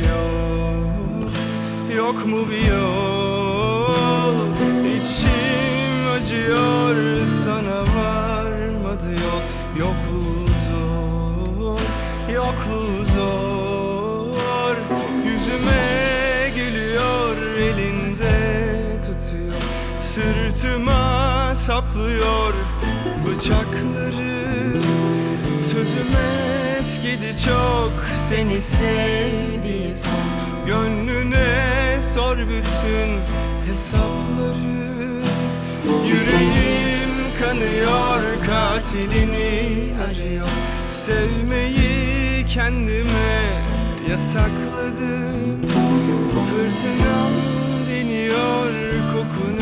yol, yok mu bir yol? İçim acıyor, sana varmadı yol. Yokluğu zor, yokluğu zor. Yüzüme gülüyor, elinde tutuyor, sırtıma saplıyor bıçakları. Sözüme eskidi çok, seni sevdiği son. Gönlüne sor bütün hesapları. Yüreğim kanıyor, katilini arıyor. Sevmeyi kendime yasakladım. Fırtınam diniyor, kokun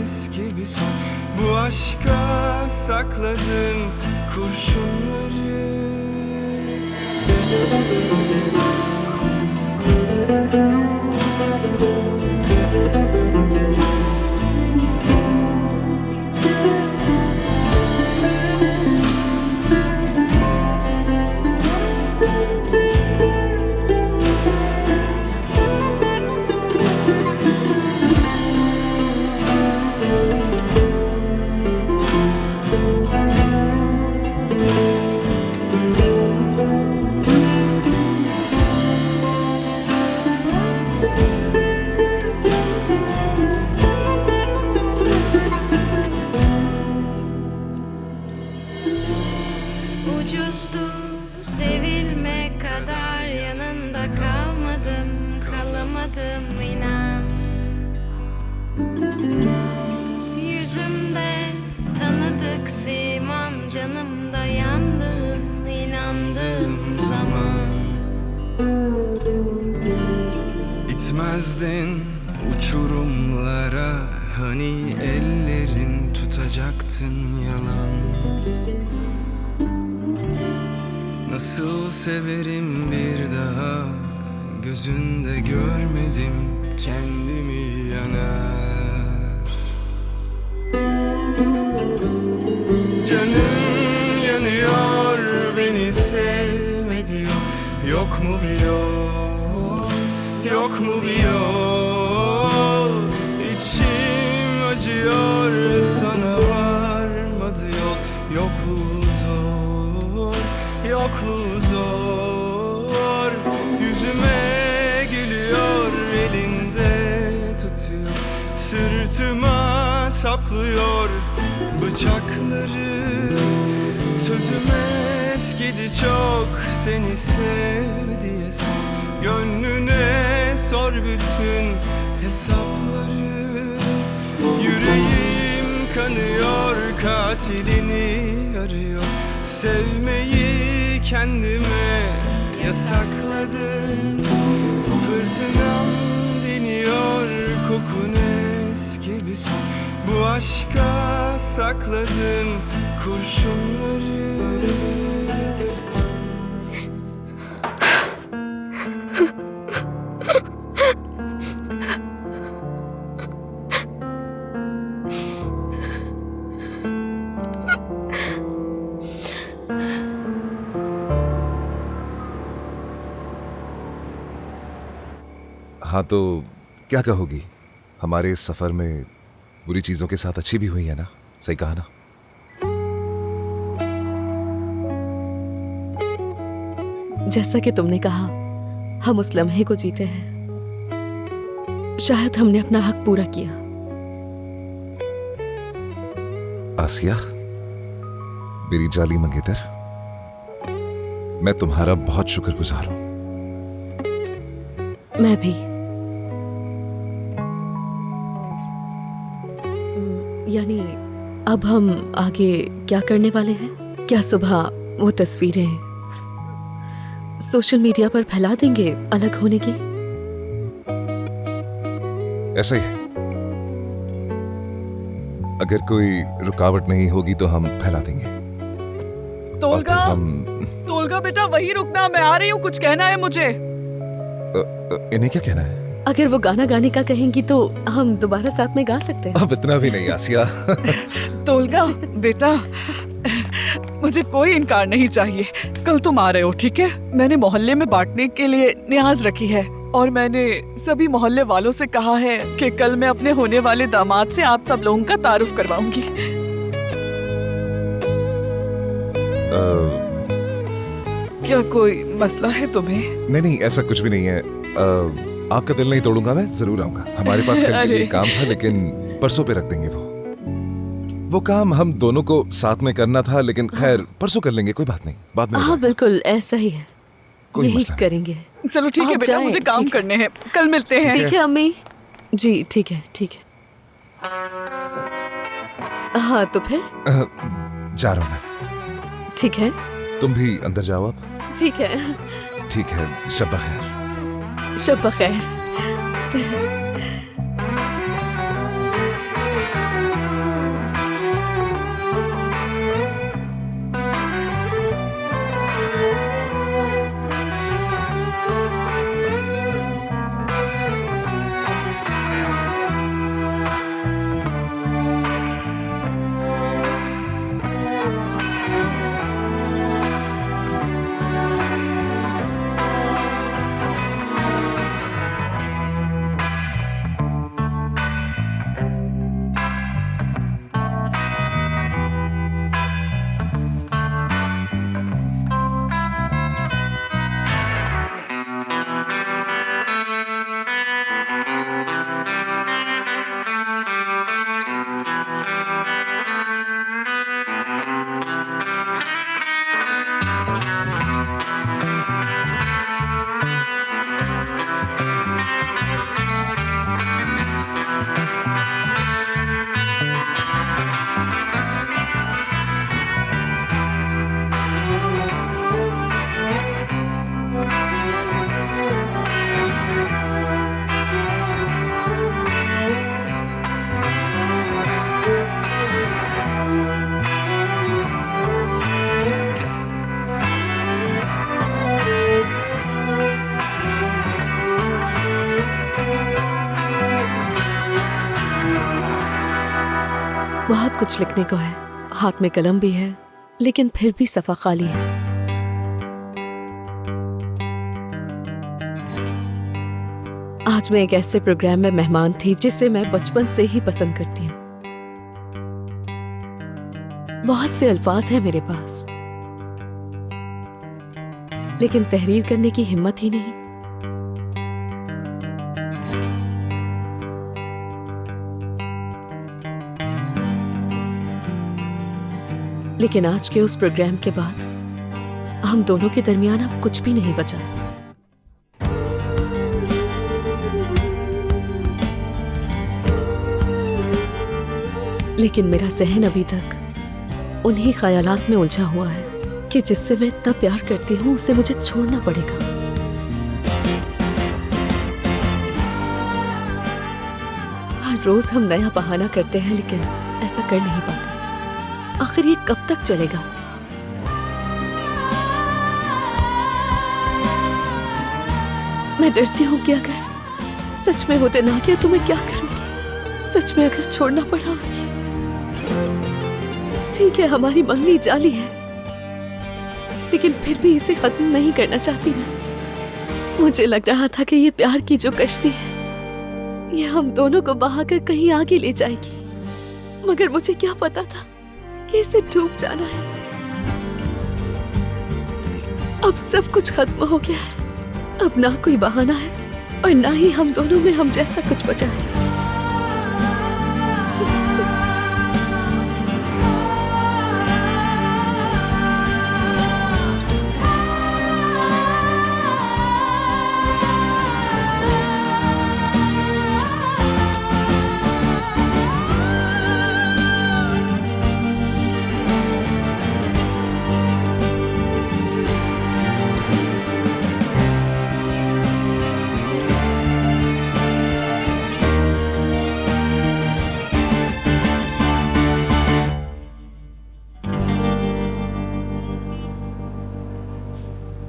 eski bir son. Bu aşka sakladım kurşunları. Ucuzdu sevilmek kadar, yanında kalmadım, kalamadım inan. Yüzümde tanıdık siman, canımda yandın inandığım zaman. İtmezdin uçurumlara, hani ellerin tutacaktın yalan. Nasıl severim bir daha, gözünde görmedim kendimi yanar. Canım yanıyor, beni sevme diyor. Yok mu bir yol, yok mu bir yol? İçim acıyor, sana varmadı yol. Yokluğu zor, yokluğu zor. Yüzüme gülüyor, elinde tutuyor, sırtıma saplıyor bıçakları. Sözüme eskidi çok, seni sev diye son. Gönlüne sor bütün hesapları. Yüreğim kanıyor, katilini arıyor. Sevmeyi kendime yasakladım. Fırtınam diniyor, kokun eski bir son. Bu aşka sakladım kurşunları. हाँ तो क्या कहोगी? हमारे इस सफर में बुरी चीजों के साथ अच्छी भी हुई है ना? सही कहा ना? जैसा कि तुमने कहा, हम उस लम्हे को जीते हैं। शायद हमने अपना हक पूरा किया। आसिया, मेरी जाली मंगेतर, मैं तुम्हारा बहुत शुक्रगुजार हूं। मैं भी। यानी अब हम आगे क्या करने वाले हैं? क्या सुबह वो तस्वीरें सोशल मीडिया पर फैला देंगे अलग होने की? ऐसा ही है। अगर कोई रुकावट नहीं होगी तो हम फैला देंगे। तोलगा, हम तोलगा बेटा वही रुकना, मैं आ रही हूँ, कुछ कहना है मुझे। इन्हें क्या कहना है? अगर वो गाना गाने का कहेंगी तो हम दोबारा साथ में गा सकते हैं। अब इतना भी नहीं आसिया। तोलगा बेटा, मुझे कोई इनकार नहीं चाहिए। कल तुम आ रहे हो, ठीक है? मैंने मोहल्ले में बांटने के लिए न्याज रखी है। और मैंने सभी मोहल्ले वालों से कहा है कि कल मैं अपने होने वाले दामाद से आप सब लोगों का तारुफ करवाऊंगी। क्या कोई मसला है तुम्हें? नहीं, ऐसा कुछ भी नहीं है। आपका दिल नहीं तोड़ूंगा, मैं जरूर आऊंगा। हमारे पास कल के लिए काम था, लेकिन परसों पे रख देंगे। वो काम हम दोनों को साथ में करना था, लेकिन खैर परसों कर लेंगे, कोई बात नहीं। बाद में हो हाँ जाएगा। बिल्कुल ऐसा ही है, कोई यही मसला नहीं। करेंगे। चलो ठीक है आप बेटा, जाएं, मुझे काम ठीक है। करने हैं, कल मिलते हैं। ठीक है अम्मी जी, ठीक है ठीक है। हाँ तो फिर जा रहा हूँ मैं। ठीक है तुम भी अंदर जाओ अब। ठीक है। ठीक है, शब खैर। शब खैर। बहुत कुछ लिखने को है, हाथ में कलम भी है, लेकिन फिर भी सफा खाली है। आज मैं एक ऐसे प्रोग्राम में मेहमान थी जिसे मैं बचपन से ही पसंद करती हूँ। बहुत से अल्फाज हैं मेरे पास, लेकिन तहरीर करने की हिम्मत ही नहीं। लेकिन आज के उस प्रोग्राम के बाद हम दोनों के दरमियान अब कुछ भी नहीं बचा। लेकिन मेरा ज़हन अभी तक उन्हीं ख्यालात में उलझा हुआ है कि जिससे मैं इतना प्यार करती हूँ उसे मुझे छोड़ना पड़ेगा। हर रोज हम नया बहाना करते हैं, लेकिन ऐसा कर नहीं पाते। आखिर ये कब तक चलेगा? मैं डरती हूँ कि अगर सच में वो दिन आ गया तो मैं क्या करूंगी। सच में अगर छोड़ना पड़ा उसे। ठीक है, हमारी मंगनी जाली है, लेकिन फिर भी इसे खत्म नहीं करना चाहती मैं। मुझे लग रहा था कि ये प्यार की जो कश्ती है ये हम दोनों को बहाकर कहीं आगे ले जाएगी, मगर मुझे क्या पता था कि इसे डूब जाना है। अब सब कुछ खत्म हो गया है। अब ना कोई बहाना है और ना ही हम दोनों में हम जैसा कुछ बचा है।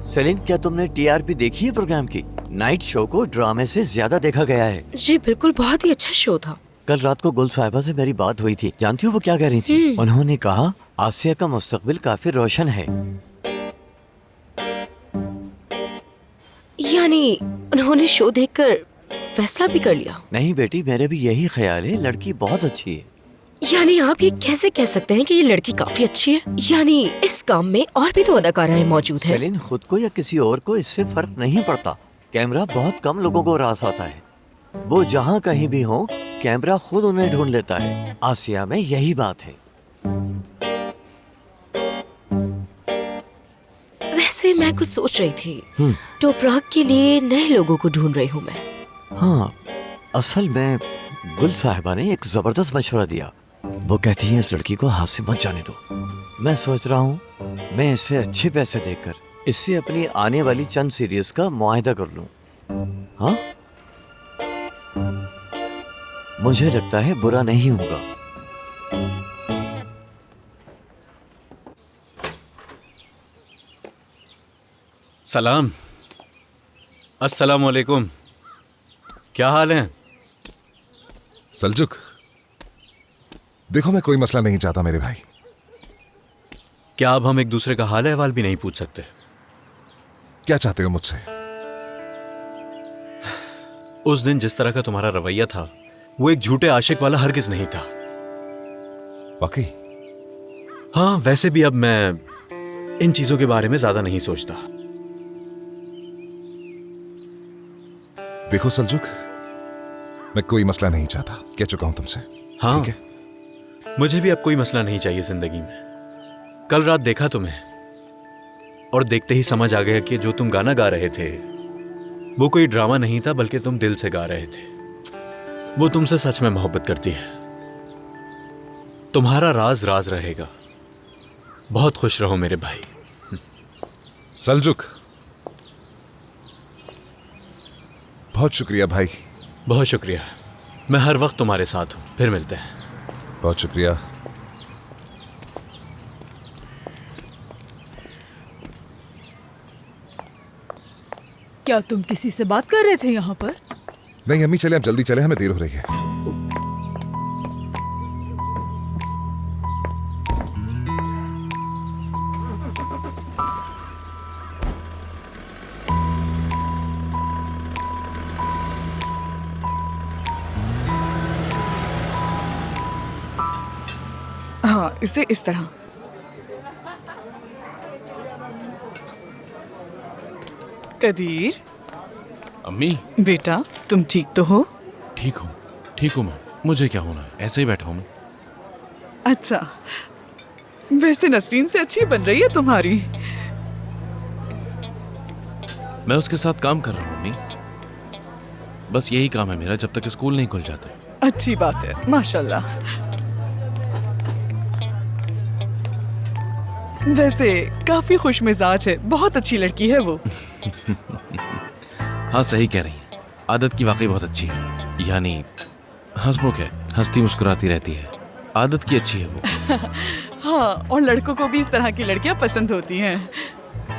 सेलिन, क्या तुमने टीआरपी देखी है प्रोग्राम की? नाइट शो को ड्रामे से ज्यादा देखा गया है। जी बिल्कुल, बहुत ही अच्छा शो था। कल रात को गुल साहिबा से मेरी बात हुई थी। जानती हो वो क्या कह रही थी? उन्होंने कहा आसिया का मुस्तकबिल काफी रोशन है। यानी उन्होंने शो देखकर फैसला भी कर लिया। नहीं बेटी, मेरे भी यही ख्याल है, लड़की बहुत अच्छी है। यानी आप ये कैसे कह सकते हैं कि ये लड़की काफी अच्छी है? यानी इस काम में और भी तो अदाकाराएं मौजूद हैं। सेलिन, खुद को या किसी और को इससे फर्क नहीं पड़ता। कैमरा बहुत कम लोगों को रास आता है। वो जहाँ कहीं भी हो, कैमरा खुद उन्हें ढूंढ लेता है। आसिया में यही बात है। वैसे मैं कुछ सोच रही थी, टोपराग के लिए नए लोगों को ढूंढ रही हूँ मैं। हाँ, असल में गुल साहिबा ने एक जबरदस्त मशवरा दिया। वो कहती है इस लड़की को हाथ से मत जाने दो। मैं सोच रहा हूँ मैं इसे अच्छे पैसे देकर इससे अपनी आने वाली चंद सीरीज का मुआहदा कर लूं। हाँ, मुझे लगता है बुरा नहीं होगा। सलाम, अस्सलाम वालेकुम। क्या हाल है? सल्जुक, देखो मैं कोई मसला नहीं चाहता मेरे भाई। क्या अब हम एक दूसरे का हाल अहवाल भी नहीं पूछ सकते? क्या चाहते हो मुझसे? उस दिन जिस तरह का तुम्हारा रवैया था, वो एक झूठे आशिक वाला हरगिज नहीं था। वाकई? हाँ, वैसे भी अब मैं इन चीजों के बारे में ज्यादा नहीं सोचता। देखो सल्जुक, मैं कोई मसला नहीं चाहता, कह चुका हूं तुमसे। हाँ, ठीक है? मुझे भी अब कोई मसला नहीं चाहिए जिंदगी में। कल रात देखा तुम्हें और देखते ही समझ आ गया कि जो तुम गाना गा रहे थे वो कोई ड्रामा नहीं था, बल्कि तुम दिल से गा रहे थे। वो तुमसे सच में मोहब्बत करती है। तुम्हारा राज राज रहेगा। बहुत खुश रहो मेरे भाई। सल्जुक, बहुत शुक्रिया भाई। बहुत शुक्रिया। मैं हर वक्त तुम्हारे साथ हूं। फिर मिलते हैं। बहुत शुक्रिया। क्या तुम किसी से बात कर रहे थे यहाँ पर? नहीं अम्मी, चले, अब जल्दी चले, हमें देर हो रही है। हाँ, इसे इस तरह। कदीर, अम्मी, बेटा तुम ठीक तो हो? ठीक हूँ मैं। मुझे क्या होना है, ऐसे ही बैठा हूँ मैं। अच्छा, वैसे नसरीन से अच्छी बन रही है तुम्हारी। मैं उसके साथ काम कर रहा हूँ अम्मी। बस यही काम है मेरा, जब तक स्कूल नहीं खुल जाता। अच्छी बात है, माशाल्लाह। वैसे काफी खुश मिजाज है, बहुत अच्छी लड़की है वो। हाँ, सही कह रही हैं। आदत की वाकई बहुत अच्छी है। यानी हंसमुख है, हंसती मुस्कुराती रहती है। आदत की अच्छी है वो। हाँ, और लड़कों को भी इस तरह की लड़कियां पसंद होती हैं।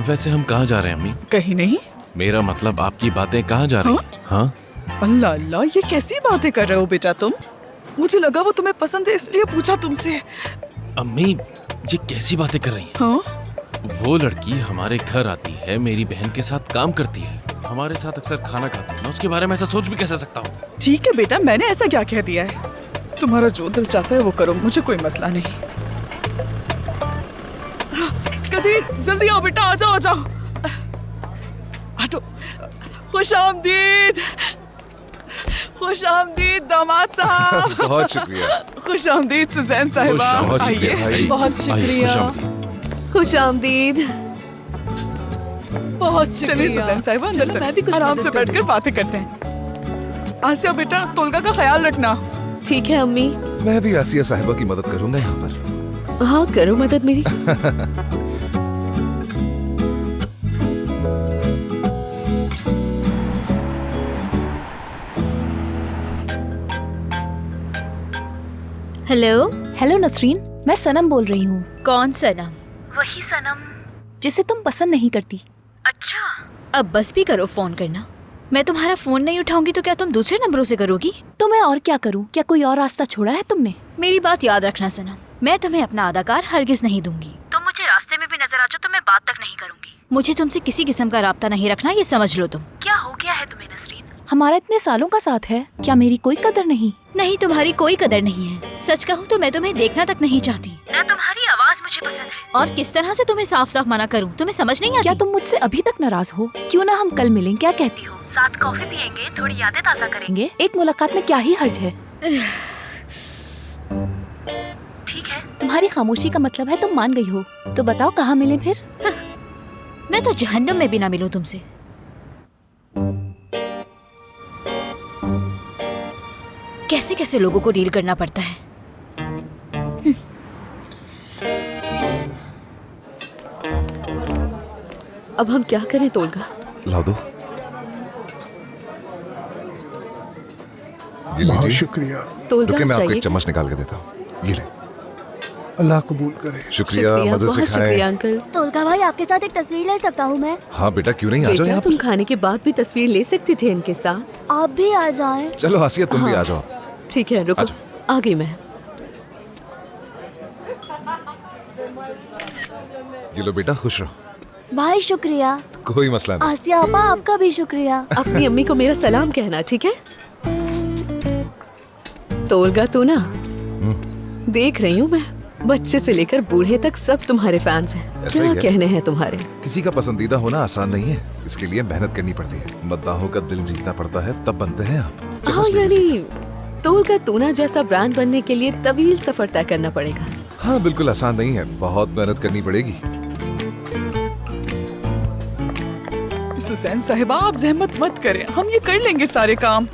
वैसे हम कहाँ जा रहे हैं अम्मी? कहीं नहीं। मेरा मतलब आपकी बातें कहाँ जा रही हैं? हाँ? अल्लाह अल्लाह, ये कैसी बातें कर रहे हो बेटा तुम? मुझे लगा वो तुम्हें पसंद है इसलिए पूछा तुमसे। अम्मी, ये कैसी बातें कर रही हैं? हाँ? वो लड़की हमारे घर आती है, मेरी बहन के साथ काम करती है, हमारे साथ अक्सर खाना खाती है। मैं उसके बारे में ऐसा सोच भी कैसे सकता हूँ? ठीक है बेटा, मैंने ऐसा क्या कह दिया है? तुम्हारा जो दिल चाहता है वो करो, मुझे कोई मसला नहीं। कदीर, जल्दी आओ बेटा, आ जाओ आ जाओ। हटो। खुशामदीद, खुशामदीद दामाद साहब। बहुत शुक्रिया। खुशामदीद सुजैन साहिबा। बहुत शुक्रिया आइए। भाई। बहुत शुक्रिया। खुश आमदीद। बहुत चलिए शुक्रिया। सुजैन साहिबा, अंदर चलो, मैं भी चलो, कुछ आराम मदद से कर बैठकर बातें करते हैं। आसिया बेटा, तोलगा का ख्याल रखना। ठीक है अम्मी। मैं भी आसिया साहिबा की मदद करूंगा यहाँ पर। हाँ, करो मदद मेरी। हेलो। हेलो नसरीन, मैं सनम बोल रही हूँ। कौन सनम? वही सनम जिसे तुम पसंद नहीं करती। अच्छा, अब बस भी करो फोन करना। मैं तुम्हारा फोन नहीं उठाऊंगी तो क्या तुम दूसरे नंबरों से करोगी? तो मैं और क्या करूँ? क्या कोई और रास्ता छोड़ा है तुमने? मेरी बात याद रखना सनम, मैं तुम्हें अपना आधा कार हरगिज नहीं दूंगी। तुम मुझे रास्ते में भी नजर आ जाओ तो मैं बात तक नहीं करूंगी। मुझे तुमसे किसी किस्म का राब्ता नहीं रखना, ये समझ लो तुम। क्या हो गया है तुम्हें नसरीन? हमारा इतने सालों का साथ है, क्या मेरी कोई कदर नहीं? नहीं, तुम्हारी कोई कदर नहीं है। सच कहूँ तो मैं तुम्हें देखना तक नहीं चाहती, ना तुम्हारी आवाज मुझे पसंद है। और किस तरह से तुम्हें साफ साफ मना करूँ, तुम्हें समझ नहीं आती? क्या तुम मुझसे अभी तक नाराज हो? क्यों ना हम कल मिलें, क्या कहती हो? साथ कॉफी पियेंगे, थोड़ी यादें ताज़ा करेंगे। एक मुलाकात में क्या ही हर्ज है? ठीक है, तुम्हारी खामोशी का मतलब है तुम मान गई हो। तो बताओ कहाँ मिलें फिर? मैं तो जहन्नम में भी ना मिलूं तुमसे। कैसे कैसे लोगों को डील करना पड़ता है। अब हम क्या करें तोलगा? लाओ दो। ये बहुत लीजिए। शुक्रिया। तोलगा रुके, मैं आपको चाहिए? एक चम्मच निकाल के देता हूँ। ये ले। अल्लाह कबूल करे। शुक्रिया, मजे से बहुत शुक्रिया खाएं। अंकल। तोलका भाई, आपके साथ एक तस्वीर ले सकता हूँ मैं? हाँ बेटा, क्यों नहीं, आ जाओ बेटा यहाँ तुम खाने के बाद भी तस्वीर ले सकती थे इनके साथ। आप भी आ जाएं। पर। चलो आसिया, तुम भी हाँ। आ जाओ। ठीक है, रुको, आ गई मैं। ये लो बेटा, खुश रहो। भाई शुक्रिया। कोई मसला नहीं। आसिया आपा, आपका भी शुक्रिया। अपनी अम्मी को मेरा सलाम कहना, ठीक है? तोलगा तो ना, देख रही हूँ मैं, बच्चे से लेकर बूढ़े तक सब तुम्हारे फैंस हैं। ऐसा ही क्या है। कहने हैं तुम्हारे? किसी का पसंदीदा होना आसान नहीं है, इसके लिए मेहनत करनी पड़ती है। मद्दाहों का दिल जीतना पड़ता है, तब बनते हैं आप। हाँ, यानी तोलगा तूना जैसा ब्रांड बनने के लिए तवील सफर तय करना पड़ेगा। हाँ, बिल्कुल आसान नहीं है, बहुत मेहनत करनी पड़ेगी। सुसैन साहिबा, आप जहमत मत करें, हम ये कर लेंगे सारे काम।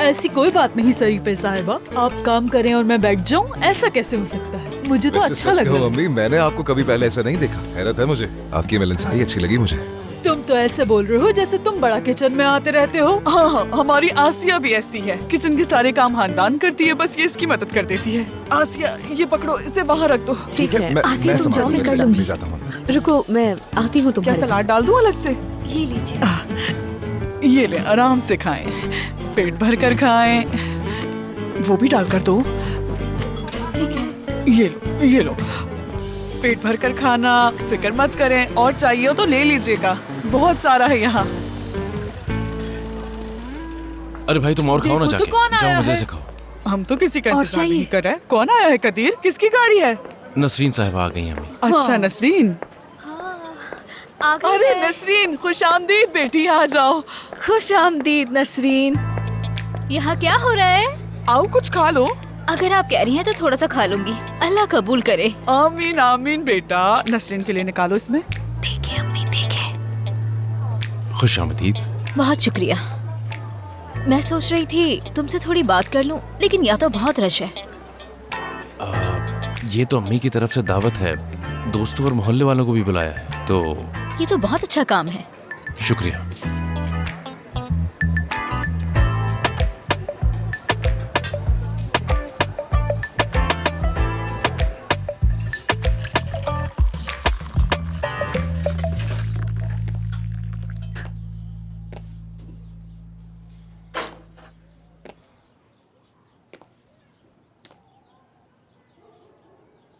ऐसी कोई बात नहीं शरीफे साहिबा, आप काम करें और मैं बैठ जाऊं, ऐसा कैसे हो सकता है? मुझे तो वैसे अच्छा सच लग कहूं रहा है। मम्मी, मैंने आपको कभी पहले ऐसा नहीं देखा। हैरत है मुझे, आपकी मिलनसारी अच्छी लगी मुझे। तुम तो ऐसे बोल रहे हो जैसे तुम बड़ा किचन में आते रहते हो। हाँ हाँ, हमारी आसिया भी ऐसी है, किचन के सारे काम खानदान करती है, बस ये इसकी मदद कर देती है। आसिया, ये पकड़ो, इसे बाहर रख दो। ठीक है, मैं आसिया तुम जाओ, मैं कर ले लूंगी। जाता हूँ। रुको, मैं आती हूँ क्या तुम्हारे साथ। सलाद डाल दूं अलग से? ये लीजिए। ये ले, आराम से खाएं, पेट भर कर खाएं। वो भी डालकर दो। ठीक है। ये लो, पेट भर कर खाना, फिक्र मत करें। और चाहिए हो तो ले लीजिएगा, बहुत सारा है यहाँ। अरे भाई तुम और खाओ ना देखो तो जाके, कौन आया जाओ मजे है? से खाओ। हम तो किसी का और इंतजार चाहिए? नहीं कर रहे हैं। कौन आया है कदीर? किसकी गाड़ी है? नसरीन साहिबा आ गई हैं अम्मी। अच्छा नसरीन। आ गई अरे मैं। नसरीन, खुश आमदीद बेटी, आ जाओ। खुश आमदीद नसरीन। यहाँ क्या हो रहा है? आओ कुछ खा लो। अगर आप कह रही हैं तो थोड़ा सा खा लूंगी, अल्लाह कबूल करे। आमीन आमीन बेटा। नसरीन के लिए निकालो इसमें। देखे अम्मी, देखे। खुश आमदीद। बहुत शुक्रिया। मैं सोच रही थी तुमसे थोड़ी बात कर लूं, लेकिन यहाँ तो बहुत रश है। ये तो अम्मी की तरफ से दावत है, दोस्तों और मोहल्ले वालों को भी बुलाया है, तो ये तो बहुत अच्छा काम है। शुक्रिया।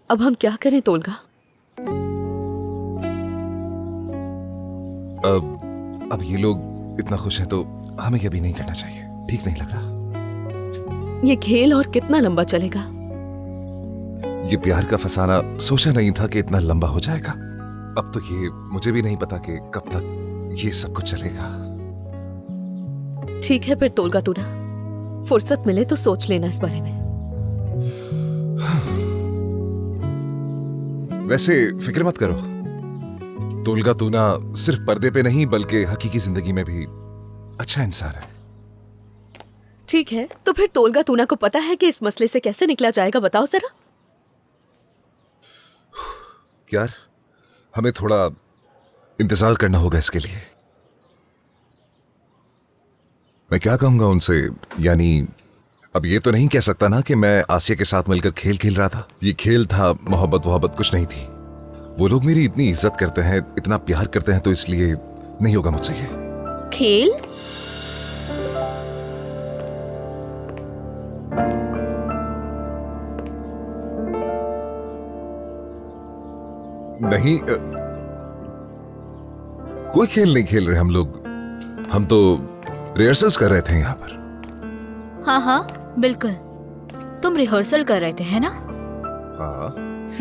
अब हम क्या करें तोलगा? अब ये लोग इतना खुश हैं तो हमें ये भी नहीं करना चाहिए, ठीक नहीं लग रहा। ये खेल और कितना लंबा चलेगा? ये प्यार का फसाना सोचा नहीं था कि इतना लंबा हो जाएगा। अब तो ये मुझे भी नहीं पता कि कब तक ये सब कुछ चलेगा। ठीक है फिर तोलगा तूना, फुर्सत मिले तो सोच लेना इस बारे में। वैसे फिक्र मत करो, तोलगा तूना सिर्फ पर्दे पे नहीं बल्कि हकीकी जिंदगी में भी अच्छा इंसान है। ठीक है, तो फिर तोलगा तूना को पता है कि इस मसले से कैसे निकला जाएगा, बताओ जरा। यार, हमें थोड़ा इंतजार करना होगा इसके लिए। मैं क्या कहूंगा उनसे, यानी अब ये तो नहीं कह सकता ना कि मैं आसिया के साथ मिलकर खेल खेल रहा था। ये खेल था, मोहब्बत कुछ नहीं थी। वो लोग मेरी इतनी इज्जत करते हैं, इतना प्यार करते हैं, तो इसलिए नहीं होगा मुझसे ये खेल। नहीं। कोई खेल नहीं खेल रहे हम लोग, हम तो रिहर्सल्स कर रहे थे यहाँ पर। हाँ हाँ बिल्कुल, तुम रिहर्सल कर रहे थे है ना? हाँ।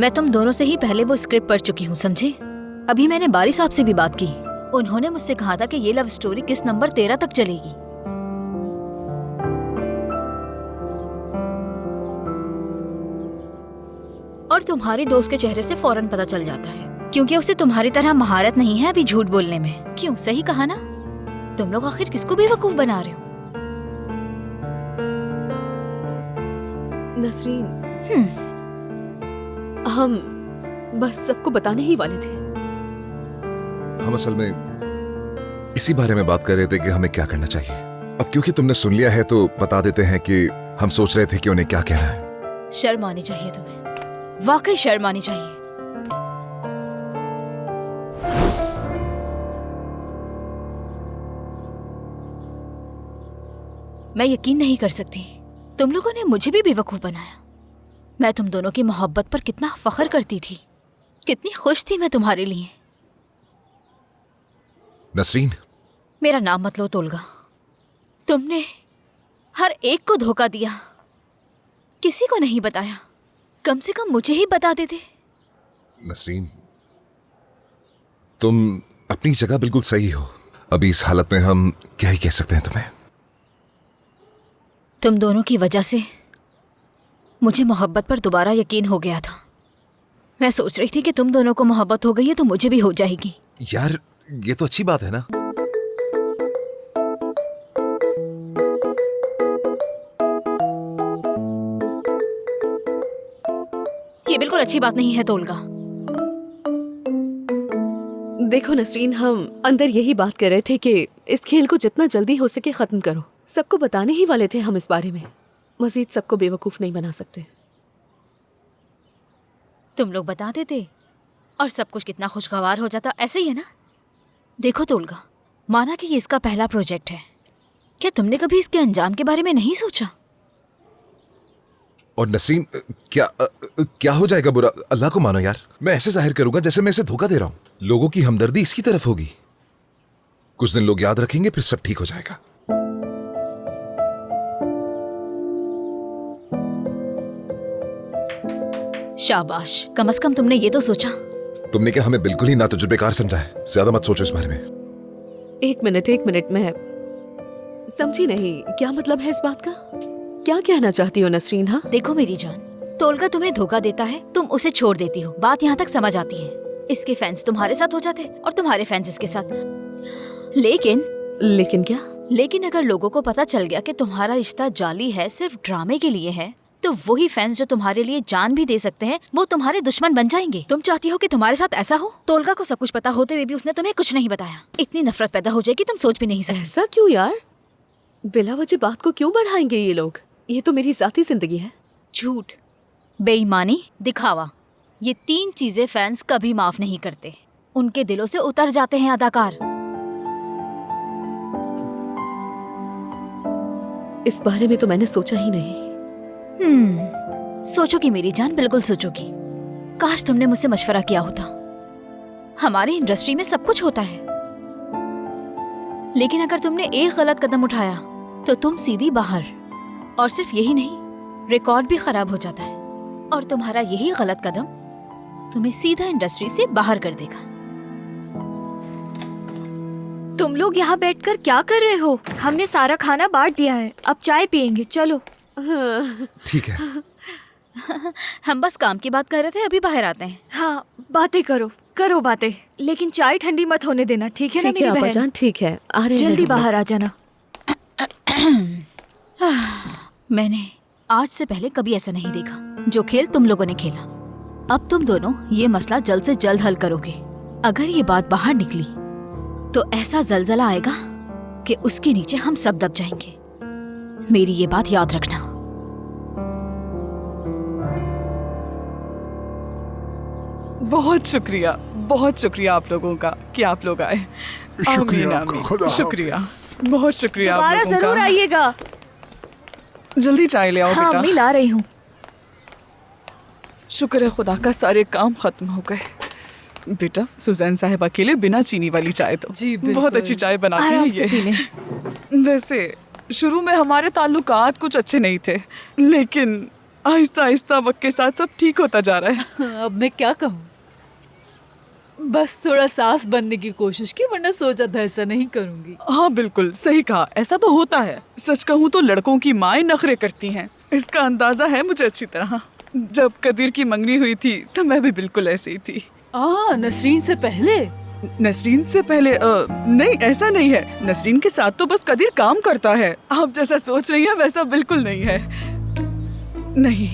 मैं तुम दोनों से ही पहले वो स्क्रिप्ट पढ़ चुकी हूँ, समझे? अभी मैंने बारी साहब से भी बात की। उन्होंने मुझसे कहा था कि ये लव स्टोरी किस नंबर 13 तक चलेगी। और तुम्हारी दोस्त के चेहरे से फौरन पता चल जाता है, क्योंकि उसे तुम्हारी तरह महारत नहीं है अभी झूठ बोलने में। क्यों, सही कहा ना? तुम लोग आखिर किसको बेवकूफ बना रहे हो? नसरीन, हम बस सबको बताने ही वाले थे। हम असल में इसी बारे में बात कर रहे थे कि हमें क्या करना चाहिए। अब क्योंकि तुमने सुन लिया है तो बता देते हैं कि हम सोच रहे थे कि उन्हें क्या कहना है। शर्म आनी चाहिए तुम्हें, वाकई शर्म आनी चाहिए। मैं यकीन नहीं कर सकती, तुम लोगों ने मुझे भी बेवकूफ बनाया। मैं तुम दोनों की मोहब्बत पर कितना फख्र करती थी, कितनी खुश थी मैं तुम्हारे लिए। नसरीन, मेरा नाम मत लो तोलगा। तुमने हर एक को धोखा दिया, किसी को नहीं बताया। कम से कम मुझे ही बता देते। नसरीन, तुम अपनी जगह बिल्कुल सही हो। अभी इस हालत में हम क्या ही कह सकते हैं तुम्हें। तुम दोनों की वजह से मुझे मोहब्बत पर दोबारा यकीन हो गया था। मैं सोच रही थी कि तुम दोनों को मोहब्बत हो गई है तो मुझे भी हो जाएगी। यार, ये तो अच्छी बात है ना। ये बिल्कुल अच्छी बात नहीं है तोलगा। देखो नसरीन, हम अंदर यही बात कर रहे थे कि इस खेल को जितना जल्दी हो सके खत्म करो। सबको बताने ही वाले थे हम इस बारे में। मजीद सबको बेवकूफ नहीं बना सकते। तुम लोग बता देते और सब कुछ कितना खुशगवार हो जाता। ऐसे ही है ना? देखो तोलगा, माना कि ये इसका पहला प्रोजेक्ट है, क्या तुमने कभी इसके अंजाम के बारे में नहीं सोचा? और नसरीन, क्या हो जाएगा बुरा? अल्लाह को मानो यार, मैं ऐसे जाहिर करूंगा जैसे मैं इसे धोखा दे रहा हूं। लोगों की हमदर्दी इसकी तरफ होगी। कुछ दिन लोग याद रखेंगे, फिर सब ठीक हो जाएगा। शाबाश, कम से कम तुमने ये तो सोचा। तुमने क्या हमें बिल्कुल ही नातजुर्बेकार समझा है? ज्यादा मत सोचो इस बारे में। एक मिनट, मैं समझी नहीं, क्या मतलब है इस बात का? क्या कहना चाहती हो नसरीन? हाँ देखो मेरी जान, तोलगा तुम्हें धोखा देता है, तुम उसे छोड़ देती हो। बात यहाँ तक समझ आती है। इसके फैंस तुम्हारे साथ हो जाते और तुम्हारे फैंस इसके साथ। लेकिन क्या? लेकिन अगर लोगों को पता चल गया कि तुम्हारा रिश्ता जाली है, सिर्फ ड्रामे के लिए है, तो वही फैंस जो तुम्हारे लिए जान भी दे सकते हैं वो तुम्हारे दुश्मन बन जाएंगे। तुम चाहती हो कि तुम्हारे साथ ऐसा हो? तोलगा को सब कुछ पता होते हुए भी उसने तुम्हें कुछ नहीं बताया। इतनी नफरत पैदा हो जाएगी, तुम सोच भी नहीं सकते। ऐसा क्यों यार? बिला वजह बात को क्यों बढ़ाएंगे ये लोग? ये तो मेरी जाती जिंदगी है। झूठ, बेईमानी, दिखावा, ये 3 चीजें फैंस कभी माफ नहीं करते। उनके दिलों से उतर जाते हैं अदाकार। इस बारे में तो मैंने सोचा ही नहीं। सोचोगी मेरी जान, बिल्कुल सोचोगी। काश तुमने मुझसे मशवरा किया होता। हमारी इंडस्ट्री में सब कुछ होता है, लेकिन अगर तुमने एक गलत कदम उठाया तो तुम सीधी बाहर। और सिर्फ यही नहीं, रिकॉर्ड भी खराब हो जाता है। और तुम्हारा यही गलत कदम तुम्हें सीधा इंडस्ट्री से बाहर कर देगा। तुम लोग यहाँ बैठकर क्या कर रहे हो? हमने सारा खाना बांट दिया है, अब चाय पियेंगे, चलो। ठीक है। हम बस काम की बात कर रहे थे, अभी बाहर आते हैं। हाँ, बातें करो बातें, लेकिन चाय ठंडी मत होने देना, ठीक है ना मेरी बहन? ठीक है, आ रहे हैं। जल्दी बाहर आ जाना। मैंने आज से पहले कभी ऐसा नहीं देखा जो खेल तुम लोगों ने खेला। अब तुम दोनों ये मसला जल्द से जल्द हल करोगे। अगर ये बात बाहर निकली तो ऐसा जलजला आएगा कि उसके नीचे हम सब दब जाएंगे। मेरी ये बात याद रखना। बहुत शुक्रिया आप लोगों का कि आप लोग आए। शुक्रिया, आमीन, खुदा शुक्रिया, बहुत शुक्रिया आप लोगों का। जरूर आइएगा। जल्दी चाय ले आओ हाँ, बेटा। मैं ला रही हूँ। शुक्र है खुदा का, सारे काम खत्म हो गए। बेटा सुजैन साहिबा के लिए बिना चीनी वाली चाय तो जी बहुत अच्छी चाय बनाती है आराम से पी ये। वैसे शुरू में हमारे ताल्लुकात कुछ अच्छे नहीं थे, लेकिन आहिस्ता आहिस्ता वक्त के साथ सब ठीक होता जा रहा है। अब मैं क्या कहूँ, बस थोड़ा सास बनने की कोशिश की, वरना सोचा था ऐसा नहीं करूँगी। हाँ बिल्कुल सही कहा, ऐसा तो होता है। सच कहूँ तो लड़कों की माएँ नखरे करती हैं, इसका अंदाजा है मुझे अच्छी तरह। जब कदीर की मंगनी हुई थी तो मैं भी बिल्कुल ऐसी ही थी। नसरीन से पहले? नसरीन से पहले नहीं, ऐसा नहीं है। नसरीन के साथ तो बस कदीर काम करता है। आप जैसा सोच रही हैं वैसा बिल्कुल नहीं है। नहीं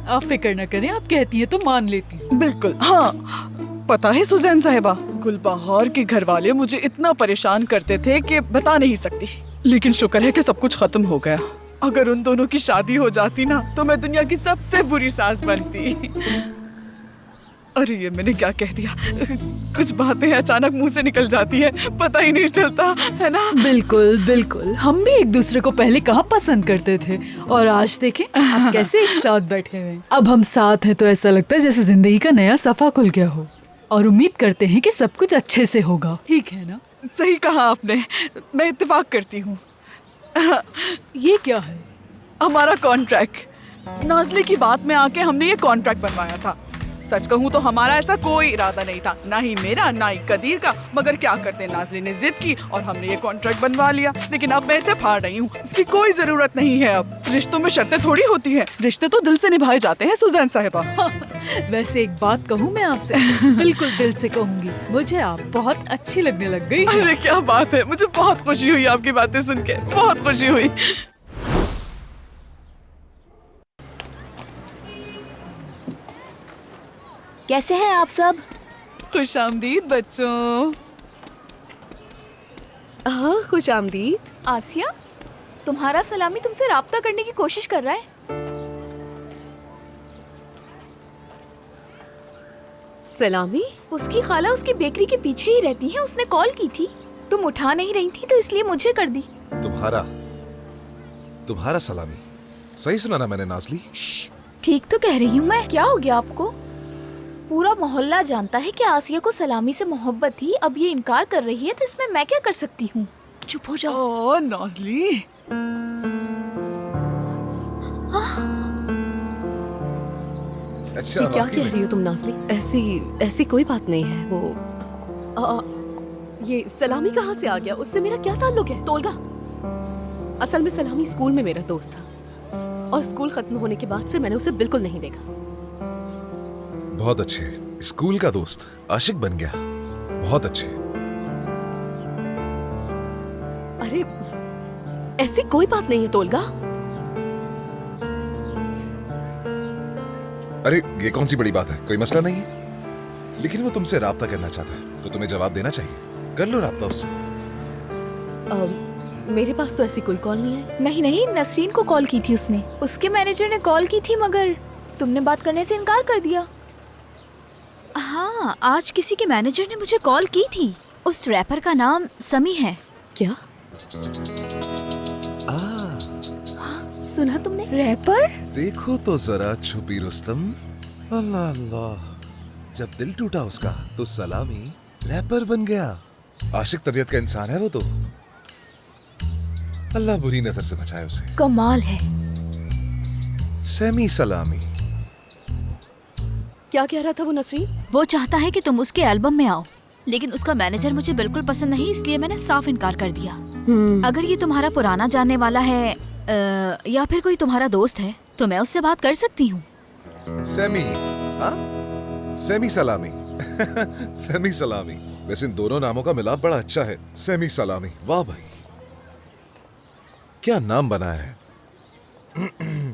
आप फिक्र न करें, आप कहती हैं तो मान लेती हूँ। बिल्कुल। हाँ पता है सुजैन साहिबा, गुलबहार के घर वाले मुझे इतना परेशान करते थे कि बता नहीं सकती, लेकिन शुक्र है कि सब कुछ खत्म हो गया। अगर उन दोनों की शादी हो जाती ना तो मैं दुनिया की सबसे बुरी सास बनती। अरे ये मैंने क्या कह दिया, कुछ बातें अचानक मुंह से निकल जाती है, पता ही नहीं चलता है ना। बिल्कुल बिल्कुल, हम भी एक दूसरे को पहले कहाँ पसंद करते थे, और आज देखें आप कैसे एक साथ बैठे हुए। अब हम साथ हैं तो ऐसा लगता है जैसे जिंदगी का नया सफा खुल गया हो, और उम्मीद करते हैं कि सब कुछ अच्छे से होगा। ठीक है ना? सही कहा आपने, मैं इत्तेफाक करती हूँ। ये क्या है? हमारा कॉन्ट्रैक्ट। नाज़ली की बात में आके हमने ये कॉन्ट्रैक्ट बनवाया था। सच कहूँ तो हमारा ऐसा कोई इरादा नहीं था, ना ही मेरा ना ही कदीर का, मगर क्या करते नाज़ली ने जिद की और हमने ये कॉन्ट्रैक्ट बनवा लिया। लेकिन अब मैं इसे फाड़ रही हूँ, इसकी कोई जरूरत नहीं है। अब रिश्तों में शर्तें थोड़ी होती है, रिश्ते तो दिल से निभाए जाते हैं सुजैन साहिबा। वैसे एक बात कहूँ मैं आपसे, बिल्कुल दिल से कहूँगी, मुझे आप बहुत अच्छी लगने लग गई। अरे क्या बात है, मुझे बहुत खुशी हुई आपकी बातें सुन के, बहुत खुशी हुई। कैसे हैं आप सब? खुशामदीद बच्चों। हाँ खुशामदीद। आसिया, तुम्हारा सलामी तुमसे राब्ता करने की कोशिश कर रहा है। सलामी? उसकी खाला उसकी बेकरी के पीछे ही रहती है, उसने कॉल की थी, तुम उठा नहीं रही थी तो इसलिए मुझे कर दी। तुम्हारा सलामी? सही सुना ना मैंने नाज़ली? ठीक तो कह रही हूँ मैं। क्या हो गया आपको? पूरा मोहल्ला जानता है कि आसिया को सलामी से मोहब्बत थी, अब ये इनकार कर रही है तो इसमें मैं क्या कर सकती हूँ? चुप हो जाओ। ओह नाज़ली। अच्छा, ये क्या कह रही हो तुम नाज़ली? ऐसी कोई बात नहीं है। वो ये सलामी कहाँ से आ गया? उससे मेरा क्या ताल्लुक है? तोलगा, असल में सलामी स्कूल में मेरा दोस्त था, और स्कूल खत्म होने के बाद से मैंने उसे बिल्कुल नहीं देखा। बहुत अच्छे, स्कूल का दोस्त आशिक बन गया, बहुत अच्छे। अरे ऐसी कोई बात नहीं है तोलगा। अरे ये कौन सी बड़ी बात है, कोई मसला नहीं है। लेकिन वो तुमसे राब्ता करना चाहता है तो तुम्हें जवाब देना चाहिए, कर लो राब्ता उससे। मेरे पास तो ऐसी कोई कॉल नहीं है। नहीं, नसरीन को कॉल की थी उसने, उसके मैनेजर ने कॉल की थी, मगर तुमने बात करने से इनकार कर दिया। हाँ, आज किसी के मैनेजर ने मुझे कॉल की थी। उस रैपर का नाम समी है। क्या? सुना तुमने? रैपर? देखो तो जरा छुपी रुस्तम। अल्लाह अल्लाह, जब दिल टूटा उसका तो सलामी रैपर बन गया। आशिक तबीयत का इंसान है वो तो, अल्लाह बुरी नजर से बचाए उसे। कमाल है। समी सलामी। क्या कह रहा था वो नसरीन? वो चाहता है कि तुम उसके एल्बम में आओ, लेकिन उसका मैनेजर मुझे बिल्कुल पसंद नहीं, इसलिए मैंने साफ इनकार कर दिया। अगर ये तुम्हारा पुराना जानने वाला है या फिर कोई तुम्हारा दोस्त है तो मैं उससे बात कर सकती हूँ। सेमी, हाँ? सेमी सलामी। सेमी सलामी। वैसे इन दोनों नामों का मिलाप बड़ा अच्छा है, सेमी सलामी। वाह भाई, क्या नाम बनाया है।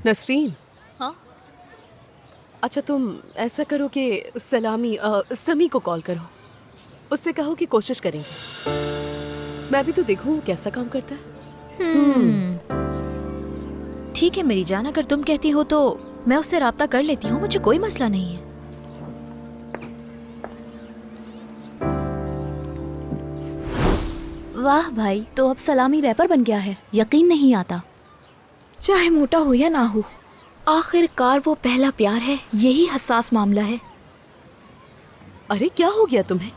नसरीन। हाँ? अच्छा तुम ऐसा करो कि समी को कॉल करो, उससे कहो कि कोशिश करेंगे। मैं भी तो देखूं कैसा काम करता है। ठीक है मेरी जान, अगर तुम कहती हो तो मैं उससे राब्ता कर लेती हूँ, मुझे कोई मसला नहीं है। वाह भाई, तो अब सलामी रैपर बन गया है, यकीन नहीं आता। चाहे मोटा हो या ना हो, आखिरकार वो पहला प्यार है, यही हसास मामला है। अरे क्या हो गया तुम्हें?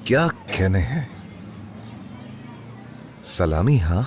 क्या कहने हैं? सलामी हाँ,